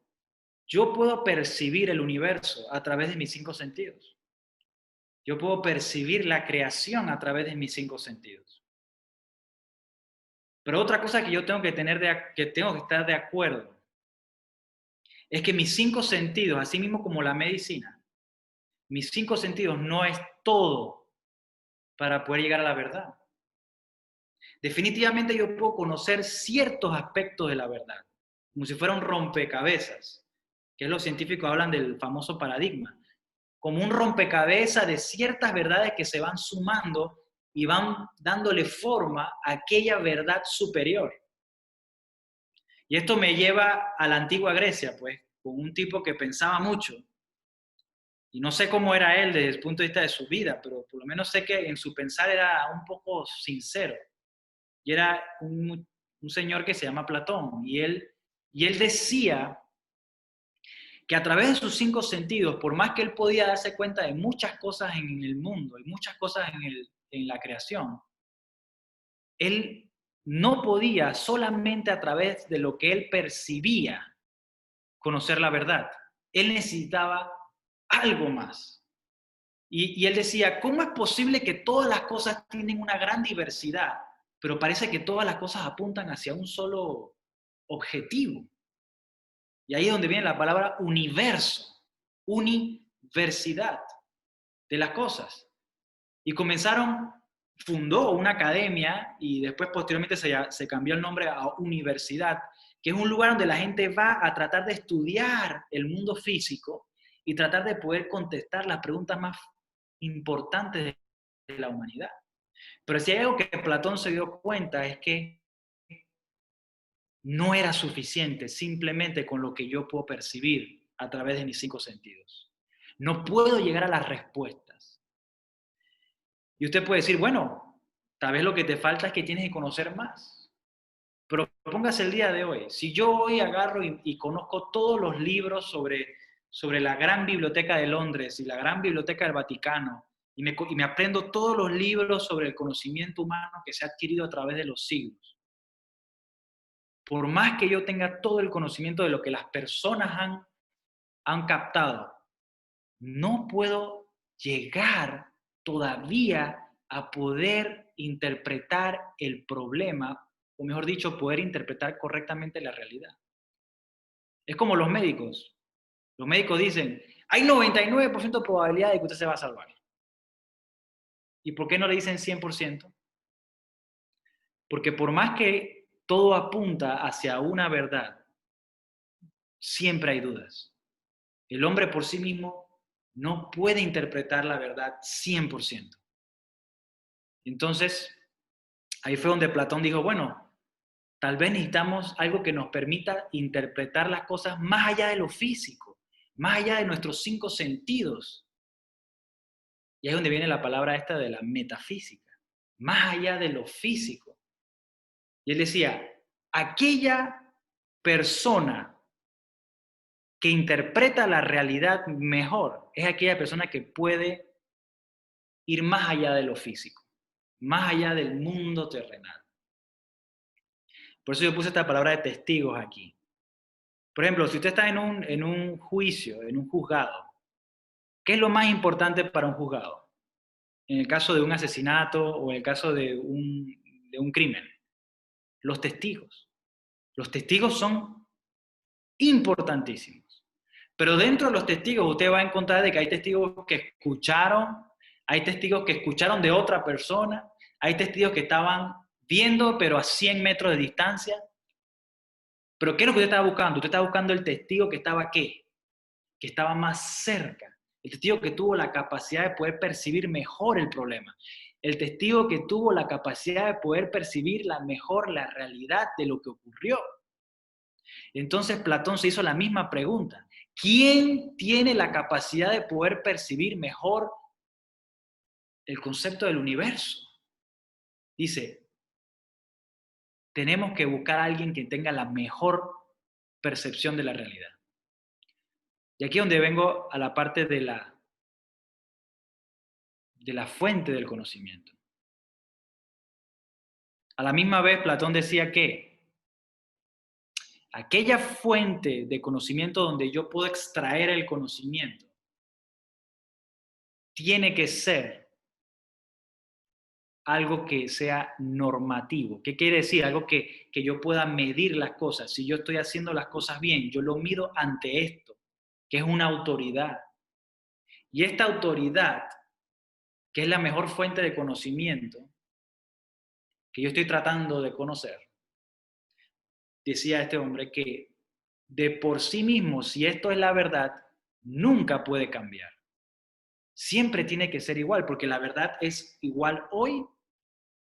yo puedo percibir el universo a través de mis 5 sentidos, yo puedo percibir la creación a través de mis 5 sentidos. Pero otra cosa que yo tengo que tengo que estar de acuerdo es que mis 5 sentidos, así mismo como la medicina, mis 5 sentidos no es todo para poder llegar a la verdad. Definitivamente yo puedo conocer ciertos aspectos de la verdad, como si fuera un rompecabezas, que es los científicos hablan del famoso paradigma, como un rompecabezas de ciertas verdades que se van sumando y van dándole forma a aquella verdad superior. Y esto me lleva a la antigua Grecia, pues, con un tipo que pensaba mucho. Y no sé cómo era él desde el punto de vista de su vida, pero por lo menos sé que en su pensar era un poco sincero. Y era un señor que se llama Platón. Y él decía que a través de sus 5 sentidos, por más que él podía darse cuenta de muchas cosas en el mundo y muchas cosas en la creación, él no podía solamente a través de lo que él percibía conocer la verdad. Él necesitaba algo más. Y él decía, ¿cómo es posible que todas las cosas tienen una gran diversidad, pero parece que todas las cosas apuntan hacia un solo objetivo? Y ahí es donde viene la palabra universo, universidad de las cosas. Y fundó una academia y después posteriormente se cambió el nombre a universidad, que es un lugar donde la gente va a tratar de estudiar el mundo físico y tratar de poder contestar las preguntas más importantes de la humanidad. Pero si hay algo que Platón se dio cuenta es que no era suficiente simplemente con lo que yo puedo percibir a través de mis 5 sentidos. No puedo llegar a las respuestas. Y usted puede decir, bueno, tal vez lo que te falta es que tienes que conocer más. Pero póngase el día de hoy. Si yo hoy agarro y conozco todos los libros sobre la gran biblioteca de Londres y la gran biblioteca del Vaticano, y me aprendo todos los libros sobre el conocimiento humano que se ha adquirido a través de los siglos, por más que yo tenga todo el conocimiento de lo que las personas han captado, no puedo llegar todavía a poder interpretar el problema, o mejor dicho, poder interpretar correctamente la realidad. Es como los médicos. Los médicos dicen, hay 99% de probabilidad de que usted se va a salvar. ¿Y por qué no le dicen 100%? Porque por más que todo apunta hacia una verdad, siempre hay dudas. El hombre por sí mismo no puede interpretar la verdad 100%. Entonces, ahí fue donde Platón dijo, bueno, tal vez necesitamos algo que nos permita interpretar las cosas más allá de lo físico, más allá de nuestros 5 sentidos. Y ahí es donde viene la palabra esta de la metafísica, más allá de lo físico. Y él decía, aquella persona que interpreta la realidad mejor es aquella persona que puede ir más allá de lo físico, más allá del mundo terrenal. Por eso yo puse esta palabra de testigos aquí. Por ejemplo, si usted está en un juicio, en un juzgado, ¿qué es lo más importante para un juzgado? En el caso de un asesinato o en el caso de un crimen. Los testigos. Los testigos son importantísimos. Pero dentro de los testigos usted va a encontrar de que hay testigos que escucharon, hay testigos que escucharon de otra persona, hay testigos que estaban viendo pero a 100 metros de distancia. Pero ¿qué es lo que usted estaba buscando? Usted estaba buscando el testigo que estaba ¿qué? Que estaba más cerca. El testigo que tuvo la capacidad de poder percibir mejor el problema. El testigo que tuvo la capacidad de poder percibir mejor la realidad de lo que ocurrió. Entonces Platón se hizo la misma pregunta. ¿Quién tiene la capacidad de poder percibir mejor el concepto del universo? Dice, tenemos que buscar a alguien que tenga la mejor percepción de la realidad. Y aquí es donde vengo a la parte de la fuente del conocimiento. A la misma vez, Platón decía que aquella fuente de conocimiento donde yo puedo extraer el conocimiento tiene que ser algo que sea normativo. ¿Qué quiere decir? Algo que yo pueda medir las cosas. Si yo estoy haciendo las cosas bien, yo lo mido ante esto, que es una autoridad. Y esta autoridad, que es la mejor fuente de conocimiento que yo estoy tratando de conocer, decía este hombre que de por sí mismo, si esto es la verdad, nunca puede cambiar. Siempre tiene que ser igual, porque la verdad es igual hoy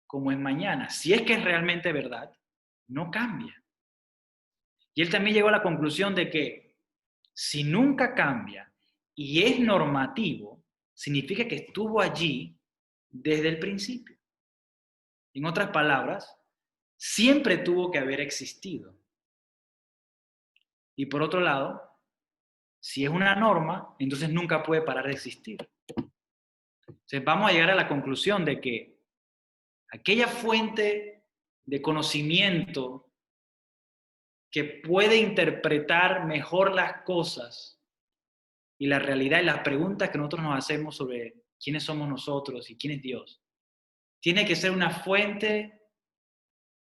como es mañana. Si es que es realmente verdad, no cambia. Y él también llegó a la conclusión de que si nunca cambia y es normativo, significa que estuvo allí desde el principio. En otras palabras, siempre tuvo que haber existido. Y por otro lado, si es una norma, entonces nunca puede parar de existir. Entonces vamos a llegar a la conclusión de que aquella fuente de conocimiento que puede interpretar mejor las cosas y la realidad y las preguntas que nosotros nos hacemos sobre quiénes somos nosotros y quién es Dios, tiene que ser una fuente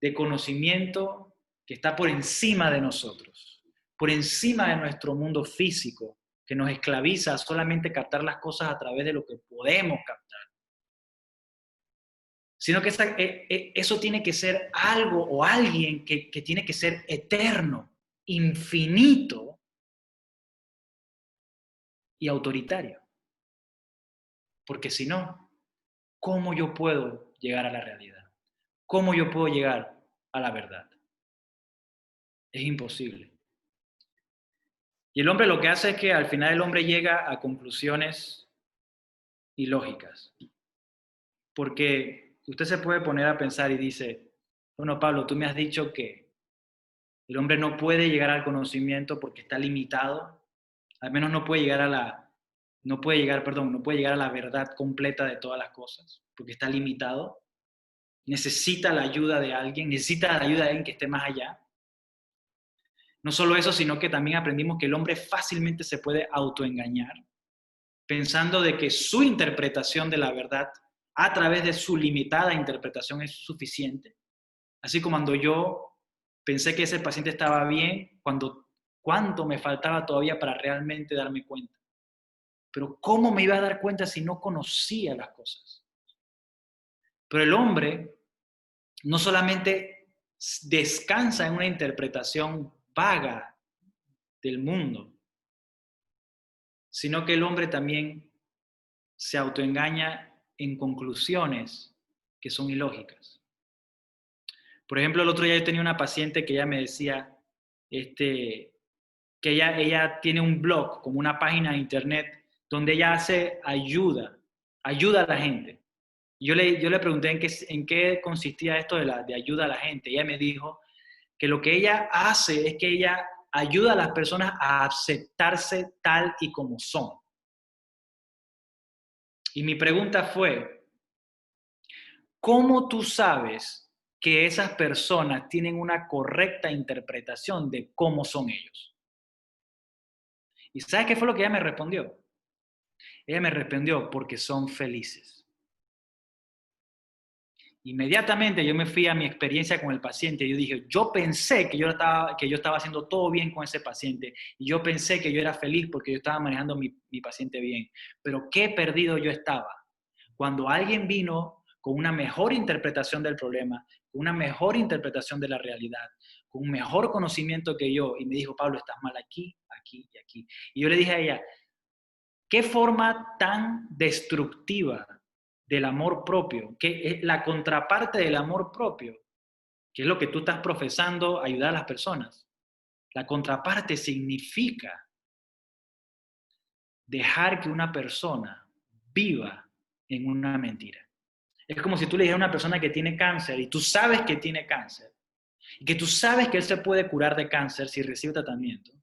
de conocimiento que está por encima de nosotros, por encima de nuestro mundo físico, que nos esclaviza a solamente captar las cosas a través de lo que podemos captar. Sino que eso tiene que ser algo o alguien que tiene que ser eterno, infinito y autoritario. Porque si no, ¿cómo yo puedo llegar a la realidad? ¿Cómo yo puedo llegar a la verdad? Es imposible. Y el hombre lo que hace es que al final el hombre llega a conclusiones ilógicas. Porque usted se puede poner a pensar y dice, bueno, Pablo, tú me has dicho que el hombre no puede llegar al conocimiento porque está limitado, al menos no puede llegar no puede llegar a la verdad completa de todas las cosas, porque está limitado. Necesita la ayuda de alguien, necesita la ayuda de alguien que esté más allá. No solo eso, sino que también aprendimos que el hombre fácilmente se puede autoengañar, pensando de que su interpretación de la verdad, a través de su limitada interpretación, es suficiente. Así como cuando yo pensé que ese paciente estaba bien, cuánto me faltaba todavía para realmente darme cuenta. Pero ¿cómo me iba a dar cuenta si no conocía las cosas? Pero el hombre no solamente descansa en una interpretación vaga del mundo, sino que el hombre también se autoengaña en conclusiones que son ilógicas. Por ejemplo, el otro día yo tenía una paciente que ella me decía que ella tiene un blog, como una página de internet, donde ella hace ayuda a la gente. Yo le pregunté en qué consistía esto de ayuda a la gente. Ella me dijo que lo que ella hace es que ella ayuda a las personas a aceptarse tal y como son. Y mi pregunta fue, ¿cómo tú sabes que esas personas tienen una correcta interpretación de cómo son ellos? ¿Y sabes qué fue lo que ella me respondió? Ella me respondió, porque son felices. Inmediatamente yo me fui a mi experiencia con el paciente y yo dije, yo pensé que yo estaba haciendo todo bien con ese paciente y yo pensé que yo era feliz porque yo estaba manejando mi paciente bien, pero qué perdido yo estaba. Cuando alguien vino con una mejor interpretación del problema, con una mejor interpretación de la realidad, con un mejor conocimiento que yo y me dijo, Pablo, estás mal aquí, aquí y aquí. Y yo le dije a ella, ¿qué forma tan destructiva del amor propio, que es la contraparte del amor propio, que es lo que tú estás profesando, ayudar a las personas? La contraparte significa dejar que una persona viva en una mentira. Es como si tú le dijeras a una persona que tiene cáncer y tú sabes que tiene cáncer, y que tú sabes que él se puede curar de cáncer si recibe tratamiento,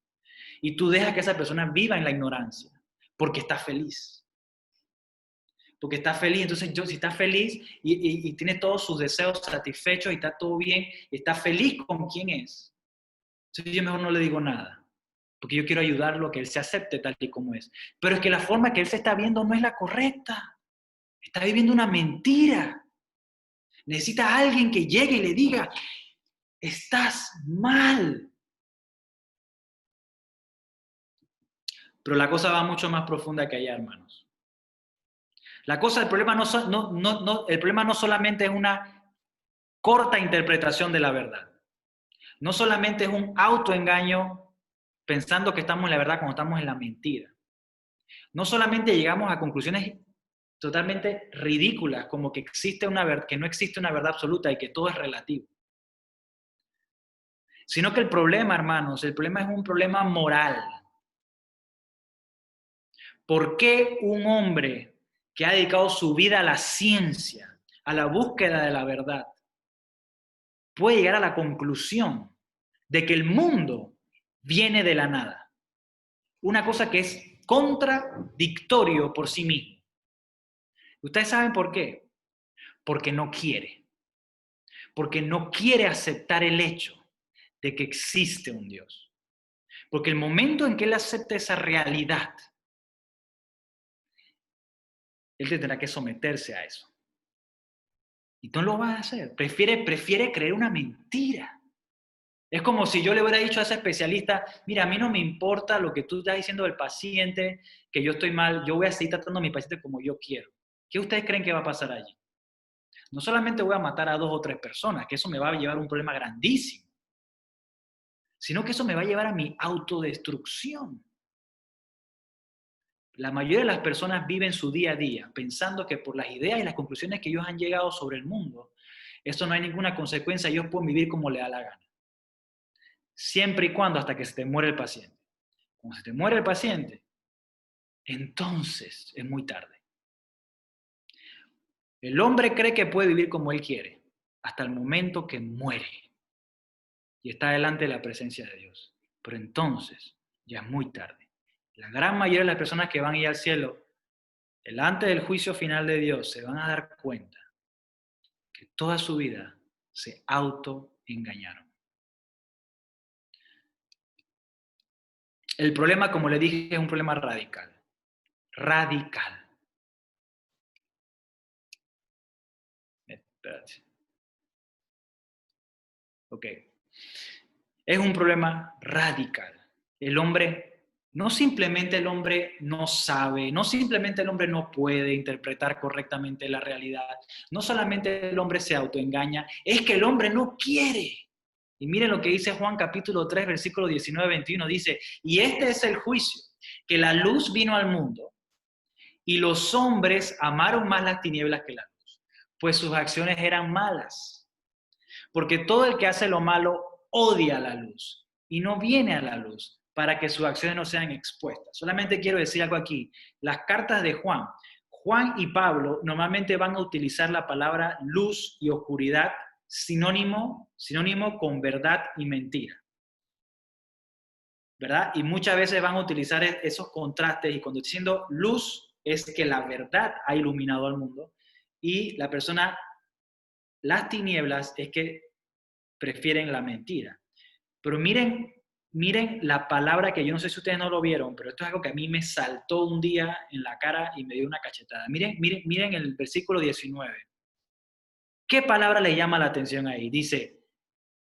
y tú dejas que esa persona viva en la ignorancia, porque está feliz. Porque está feliz, entonces yo si está feliz y tiene todos sus deseos satisfechos y está todo bien, y está feliz con quien es, entonces yo mejor no le digo nada, porque yo quiero ayudarlo a que él se acepte tal y como es. Pero es que la forma que él se está viendo no es la correcta, está viviendo una mentira. Necesita a alguien que llegue y le diga, estás mal. Pero la cosa va mucho más profunda que allá, hermanos. El problema el problema no solamente es una corta interpretación de la verdad. No solamente es un autoengaño pensando que estamos en la verdad cuando estamos en la mentira. No solamente llegamos a conclusiones totalmente ridículas, como que que no existe una verdad absoluta y que todo es relativo. Sino que el problema, hermanos, el problema es un problema moral. ¿Por qué un hombre que ha dedicado su vida a la ciencia, a la búsqueda de la verdad, puede llegar a la conclusión de que el mundo viene de la nada? Una cosa que es contradictorio por sí mismo. ¿Ustedes saben por qué? Porque no quiere. Porque no quiere aceptar el hecho de que existe un Dios. Porque el momento en que él acepte esa realidad, él tendrá que someterse a eso. Y no lo va a hacer. Prefiere creer una mentira. Es como si yo le hubiera dicho a ese especialista, mira, a mí no me importa lo que tú estás diciendo del paciente, que yo estoy mal, yo voy a seguir tratando a mi paciente como yo quiero. ¿Qué ustedes creen que va a pasar allí? No solamente voy a matar a 2 o 3 personas, que eso me va a llevar a un problema grandísimo, sino que eso me va a llevar a mi autodestrucción. La mayoría de las personas viven su día a día pensando que por las ideas y las conclusiones que ellos han llegado sobre el mundo, eso no hay ninguna consecuencia, ellos pueden vivir como les da la gana. Siempre y cuando hasta que se te muere el paciente. Cuando se te muere el paciente, entonces es muy tarde. El hombre cree que puede vivir como él quiere hasta el momento que muere y está delante de la presencia de Dios. Pero entonces ya es muy tarde. La gran mayoría de las personas que van a ir al cielo, delante del juicio final de Dios, se van a dar cuenta que toda su vida se autoengañaron. El problema, como le dije, es un problema radical. Radical. Espérate. Ok. Es un problema radical. No simplemente el hombre no sabe, no simplemente el hombre no puede interpretar correctamente la realidad, no solamente el hombre se autoengaña, es que el hombre no quiere. Y miren lo que dice Juan capítulo 3, versículo 19-21, dice, y este es el juicio, que la luz vino al mundo y los hombres amaron más las tinieblas que la luz, pues sus acciones eran malas. Porque todo el que hace lo malo odia la luz y no viene a la luz para que sus acciones no sean expuestas. Solamente quiero decir algo aquí. Las cartas de Juan y Pablo normalmente van a utilizar la palabra luz y oscuridad sinónimo con verdad y mentira. ¿Verdad? Y muchas veces van a utilizar esos contrastes y cuando diciendo luz es que la verdad ha iluminado al mundo y las tinieblas es que prefieren la mentira. Pero miren la palabra que yo no sé si ustedes no lo vieron, pero esto es algo que a mí me saltó un día en la cara y me dio una cachetada. Miren el versículo 19. ¿Qué palabra le llama la atención ahí? Dice,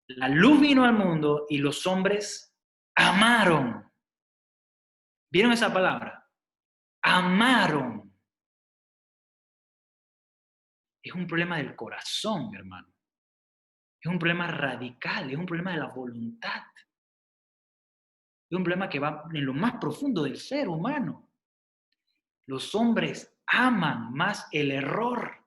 la luz vino al mundo y los hombres amaron. ¿Vieron esa palabra? Amaron. Es un problema del corazón, mi hermano. Es un problema radical, es un problema de la voluntad. Es un problema que va en lo más profundo del ser humano. Los hombres aman más el error,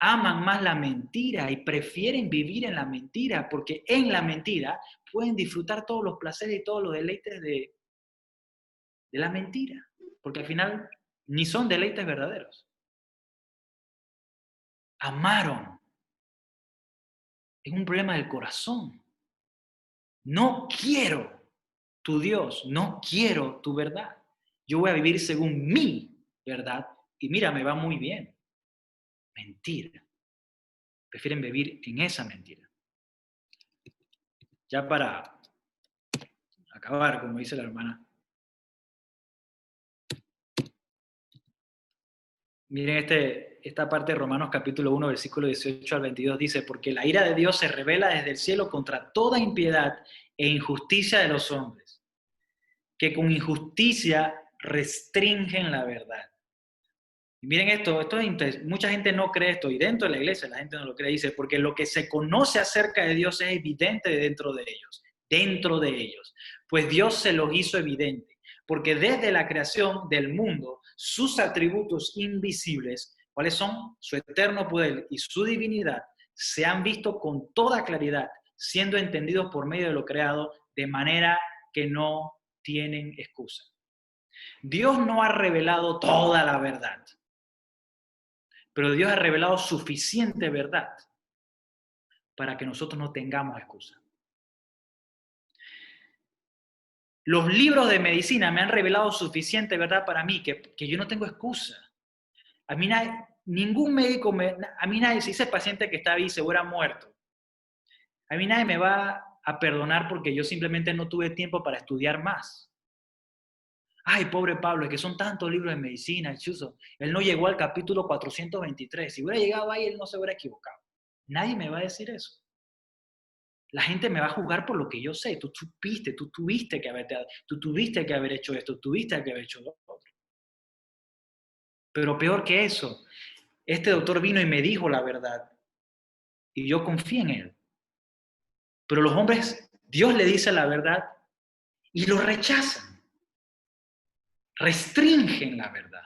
aman más la mentira y prefieren vivir en la mentira porque en la mentira pueden disfrutar todos los placeres y todos los deleites de la mentira. Porque al final ni son deleites verdaderos. Amaron. Es un problema del corazón. No quiero tu Dios, no quiero tu verdad. Yo voy a vivir según mi verdad y mira, me va muy bien. Mentira. Prefieren vivir en esa mentira. Ya para acabar, como dice la hermana. Miren esta parte de Romanos capítulo 1, versículo 18 al 22 dice, porque la ira de Dios se revela desde el cielo contra toda impiedad e injusticia de los hombres, que con injusticia restringen la verdad. Y miren esto es mucha gente no cree esto, y dentro de la iglesia la gente no lo cree, dice, porque lo que se conoce acerca de Dios es evidente dentro de ellos, pues Dios se los hizo evidente, porque desde la creación del mundo, sus atributos invisibles, ¿cuáles son? Su eterno poder y su divinidad, se han visto con toda claridad, siendo entendidos por medio de lo creado, de manera que no tienen excusa. Dios no ha revelado toda la verdad, pero Dios ha revelado suficiente verdad para que nosotros no tengamos excusa. Los libros de medicina me han revelado suficiente verdad para mí que yo no tengo excusa. A mí ningún médico, a mí nadie, si ese paciente que está ahí se hubiera muerto, a mí nadie me va a perdonar porque yo simplemente no tuve tiempo para estudiar más. Ay, pobre Pablo, es que son tantos libros de medicina, chuzo. Él no llegó al capítulo 423. Si hubiera llegado ahí, él no se hubiera equivocado. Nadie me va a decir eso. La gente me va a juzgar por lo que yo sé. Tú tuviste que haber hecho esto, tuviste que haber hecho lo otro. Pero peor que eso, este doctor vino y me dijo la verdad. Y yo confié en él. Pero los hombres, Dios le dice la verdad y lo rechazan. Restringen la verdad.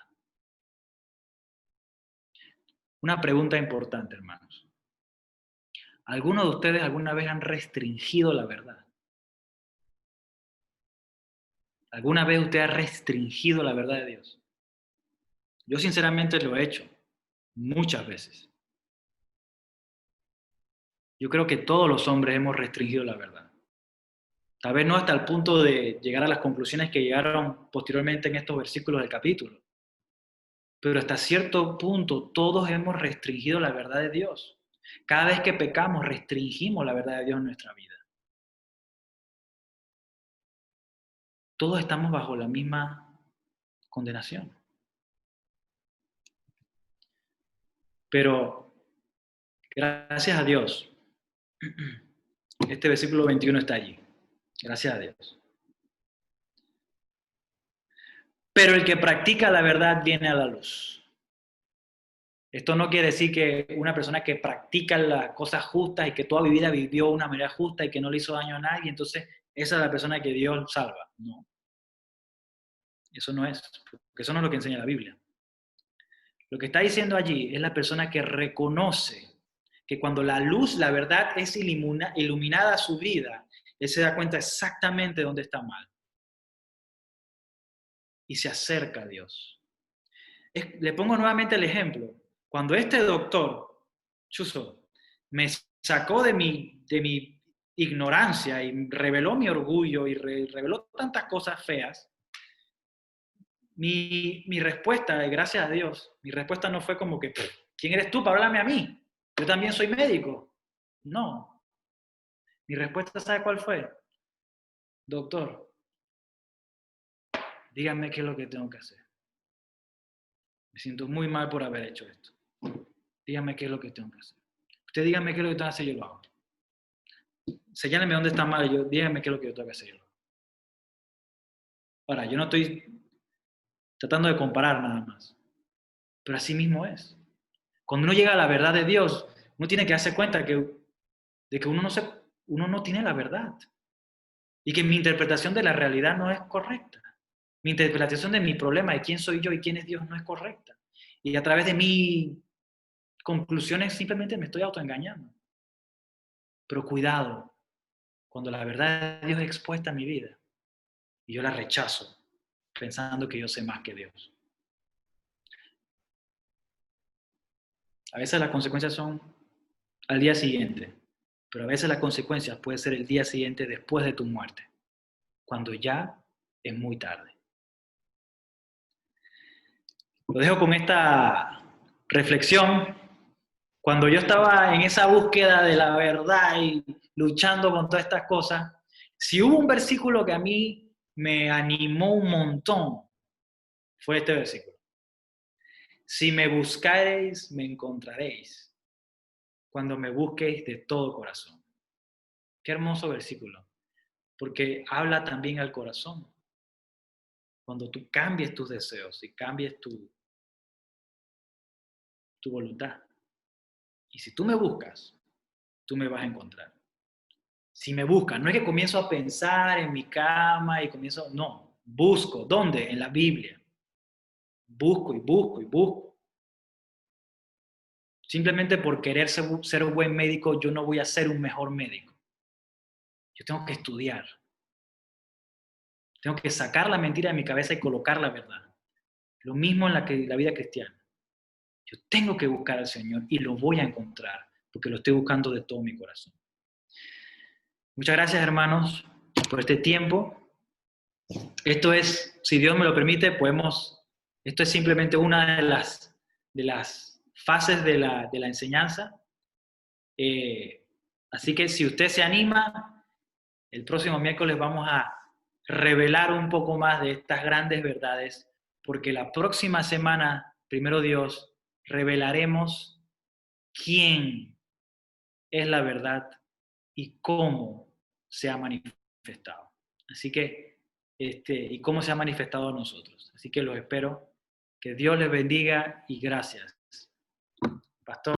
Una pregunta importante, hermanos. ¿Algunos de ustedes alguna vez han restringido la verdad? ¿Alguna vez usted ha restringido la verdad de Dios? Yo sinceramente lo he hecho muchas veces. Yo creo que todos los hombres hemos restringido la verdad. Tal vez no hasta el punto de llegar a las conclusiones que llegaron posteriormente en estos versículos del capítulo. Pero hasta cierto punto todos hemos restringido la verdad de Dios. Cada vez que pecamos restringimos la verdad de Dios en nuestra vida. Todos estamos bajo la misma condenación. Pero gracias a Dios, este versículo 21 está allí. Gracias a Dios. Pero el que practica la verdad viene a la luz. Esto no quiere decir que una persona que practica las cosas justas y que toda mi vida vivió de una manera justa y que no le hizo daño a nadie, entonces esa es la persona que Dios salva. No. Eso no es, porque eso no es lo que enseña la Biblia. Lo que está diciendo allí es la persona que reconoce que cuando la luz, la verdad, es iluminada a su vida, él se da cuenta exactamente dónde está mal. Y se acerca a Dios. Le pongo nuevamente el ejemplo. Cuando este doctor, Chuzo, me sacó de mi ignorancia y reveló mi orgullo y reveló tantas cosas feas, mi respuesta, gracias a Dios, mi respuesta no fue como que, ¿quién eres tú para hablarme a mí? Yo también soy médico. No. Mi respuesta, ¿sabe cuál fue? Doctor, dígame qué es lo que tengo que hacer. Me siento muy mal por haber hecho esto. Dígame qué es lo que tengo que hacer. Usted dígame qué es lo que tengo que hacer, yo lo hago. Señáleme dónde está mal, dígame qué es lo que yo tengo que hacer, yo lo hago. Ahora, yo no estoy tratando de comparar nada más, pero así mismo es. Cuando uno llega a la verdad de Dios, uno tiene que darse cuenta de que uno no tiene la verdad y que mi interpretación de la realidad no es correcta. Mi interpretación de mi problema, de quién soy yo y quién es Dios, no es correcta. Y a través de mis conclusiones simplemente me estoy autoengañando. Pero cuidado, cuando la verdad de Dios es expuesta a mi vida y yo la rechazo pensando que yo sé más que Dios. A veces las consecuencias son al día siguiente, pero a veces las consecuencias pueden ser el día siguiente después de tu muerte, cuando ya es muy tarde. Lo dejo con esta reflexión. Cuando yo estaba en esa búsqueda de la verdad y luchando con todas estas cosas, si hubo un versículo que a mí me animó un montón, fue este versículo. Si me buscareis, me encontraréis, cuando me busquéis de todo corazón. Qué hermoso versículo, porque habla también al corazón. Cuando tú cambies tus deseos y cambies tu voluntad. Y si tú me buscas, tú me vas a encontrar. Si me buscas, no es que comienzo a pensar en mi cama y comienzo, no, busco. ¿Dónde? En la Biblia. Busco y busco y busco. Simplemente por querer ser un buen médico, yo no voy a ser un mejor médico. Yo tengo que estudiar. Tengo que sacar la mentira de mi cabeza y colocar la verdad. Lo mismo en la vida cristiana. Yo tengo que buscar al Señor y lo voy a encontrar, porque lo estoy buscando de todo mi corazón. Muchas gracias, hermanos, por este tiempo. Esto es, si Dios me lo permite, esto es simplemente una de las fases de la enseñanza. Así que si usted se anima, el próximo miércoles vamos a revelar un poco más de estas grandes verdades, porque la próxima semana, primero Dios, revelaremos quién es la verdad y cómo se ha manifestado. Así que, y cómo se ha manifestado a nosotros. Así que los espero. Que Dios les bendiga y gracias. Pastor.